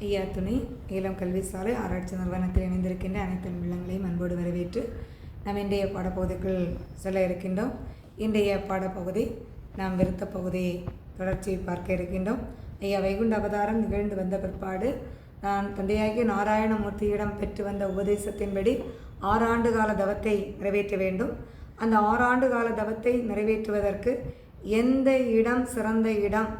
ஐயா துணை ஈழம் கல்வி சாலை ஆராய்ச்சி நிறுவனத்தில் இணைந்திருக்கின்ற அனைத்து உள்ளங்களையும் அன்போடு வரவேற்று நாம் இன்றைய பாடப்பகுதிக்குள் சொல்ல இருக்கின்றோம். இன்றைய பாடப்பகுதி நாம் விருத்த பகுதியை தொடர்ச்சியை பார்க்க இருக்கின்றோம். ஐயா வைகுண்ட அவதாரம் நிகழ்ந்து வந்த பிற்பாடு நான் தந்தையாகிய நாராயணமூர்த்தியிடம் பெற்று வந்த உபதேசத்தின்படி 6 ஆண்டு கால தவத்தை நிறைவேற்ற வேண்டும். அந்த 6 ஆண்டு கால தவத்தை நிறைவேற்றுவதற்கு எந்த இடம் சிறந்த இடம்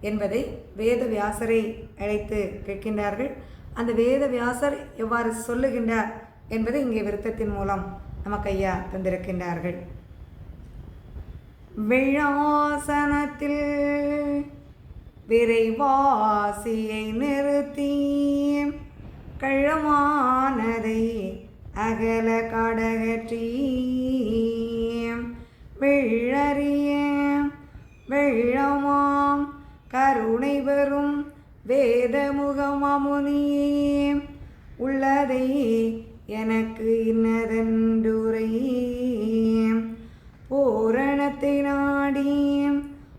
என்பதை வேத வியாசரை அழைத்து கேட்கின்றார்கள். அந்த வேத வியாசர் எவ்வாறு சொல்லுகின்றார் என்பதை இங்கே விருத்தத்தின் மூலம் நமக்கு ஐயா தந்திருக்கின்றார்கள். விழாசனத்தில் விரைவாசியை நிறுத்தி கழமானதை அகல கடகற்றி வெள்ளறிய வெள்ளமாம் கருணை பெறும் வேதமுகமாமுனியே உள்ளதை எனக்கு இன்னதென்றுரை பூரணத்தை நாடி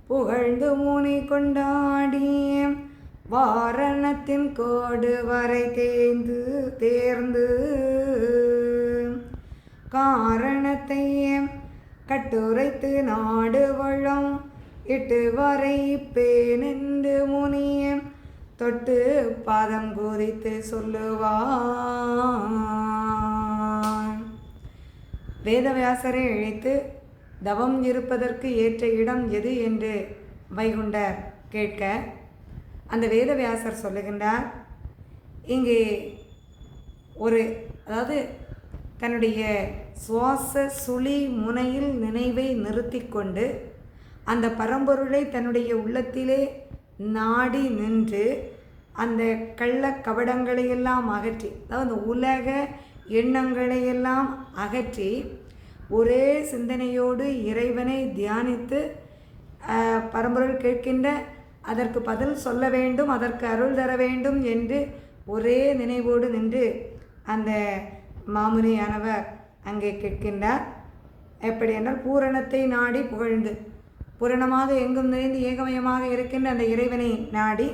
புகழ்ந்து முனி கொண்டாடி வாரணத்தின் கோடு வரை தேர்ந்து காரணத்தை கட்டுரைத்து நாடு வளம் இட்டு வரை பேனென்று முனிய தொட்டு பாதம் குதித்து சொல்லுவான். வேதவியாசரை அழைத்து தவம் இருப்பதற்கு ஏற்ற இடம் எது என்று வைகுண்டர் கேட்க அந்த வேதவியாசர் சொல்லுகின்றார். இங்கே தன்னுடைய சுவாச சுழி முனையில் நினைவை நிறுத்தி கொண்டு அந்த பரம்பொருளை தன்னுடைய உள்ளத்திலே நாடி நின்று அந்த கள்ள கபடங்களையெல்லாம் அகற்றி, அதாவது உலக எண்ணங்களையெல்லாம் அகற்றி ஒரே சிந்தனையோடு இறைவனை தியானித்து பரம்பொருள் கேட்கின்ற அதற்கு பதில் சொல்ல வேண்டும், அதற்கு அருள் தர வேண்டும் என்று ஒரே நினைவோடு நின்று அந்த மாமுனியானவர் அங்கே கேட்கின்றார். எப்படி என்றால் பூரணத்தை நாடி புகழ்ந்து பூரணமாக எங்கும் நிறைந்து ஏகமயமாக இருக்கின்ற அந்த இறைவனை நாடி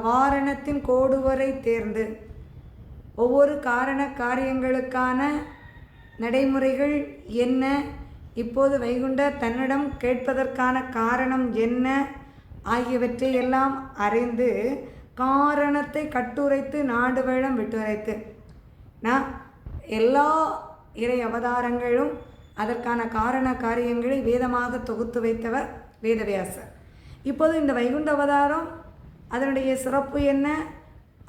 வாரணத்தின் கோடு வரை தேர்ந்து ஒவ்வொரு காரண காரியங்களுக்கான நடைமுறைகள் என்ன, இப்போது வைகுண்டர் தன்னிடம் கேட்பதற்கான காரணம் என்ன ஆகியவற்றை எல்லாம் அறிந்து காரணத்தை கட்டுரைத்து நாடு வேளம் விட்டுரைத்து எல்லா இறை அவதாரங்களும் அதற்கான காரண காரியங்களை வேதமாக தொகுத்து வைத்தவர் வேதவியாசர். இப்போது இந்த வைகுண்ட அவதாரம் அதனுடைய சிறப்பு என்ன,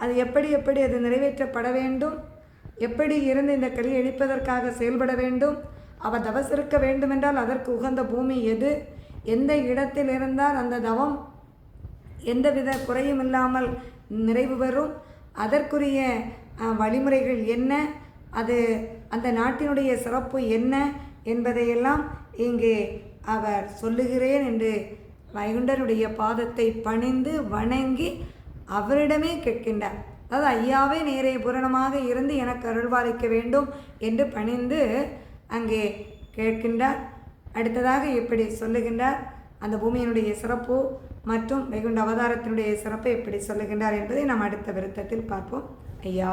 அது எப்படி அது நிறைவேற்றப்பட வேண்டும், எப்படி இருந்து இந்த கலியை அழிப்பதற்காக செயல்பட வேண்டும், அவர் தவசிருக்க வேண்டுமென்றால் அதற்கு உகந்த பூமி எது, எந்த இடத்தில் இருந்தால் அந்த தவம் எந்தவித குறையும் இல்லாமல் நிறைவு பெறும், அதற்குரிய வழிமுறைகள் என்ன, அது அந்த நாட்டினுடைய சிறப்பு என்ன என்பதையெல்லாம் இங்கே அவர் சொல்லுகிறேன் என்று வைகுண்டருடைய பாதத்தை பணிந்து வணங்கி அவரிடமே கேட்கின்றார். அதாவது ஐயாவே நேரே பூரணமாக இருந்து எனக்கு அருள்பாலிக்க வேண்டும் என்று பணிந்து அங்கே கேட்கின்றார். அடுத்ததாக எப்படி சொல்லுகின்றார், அந்த பூமியினுடைய சிறப்பு மற்றும் வைகுண்ட அவதாரத்தினுடைய சிறப்பை எப்படி சொல்லுகின்றார் என்பதை நாம் அடுத்த விருத்தத்தில் பார்ப்போம். ஐயா.